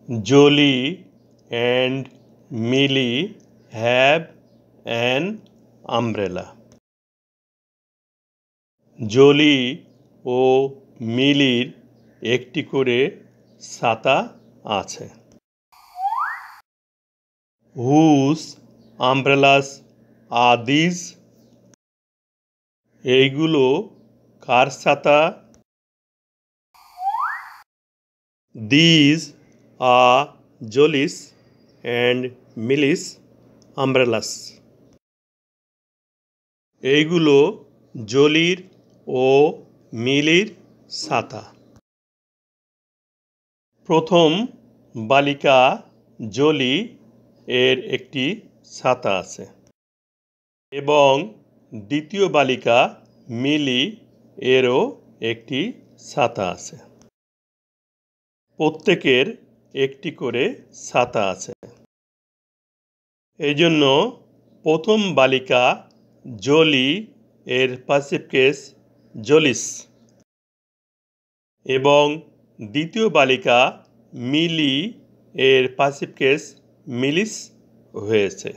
Jolie and Millie have an umbrella. Jolly ও মিলির একটি করে ছাতা আছে। Whose umbrellas are these? এইগুলো কার ছাতা? These are Jolie's and Millie's umbrellas. এইগুলো জলির ও মিলির ছাতা। প্রথম বালিকা জলি এর একটি ছাতা আছে এবং দ্বিতীয় বালিকা মিলি এরও একটি ছাতা আছে। প্রত্যেকের একটি করে ছাতা আছে। এই জন্য প্রথম বালিকা জলি এর পাসিভ কেস জলিস এবং দ্বিতীয় বালিকা মিলি এর পাসিভ কেস মিলিস হয়েছে।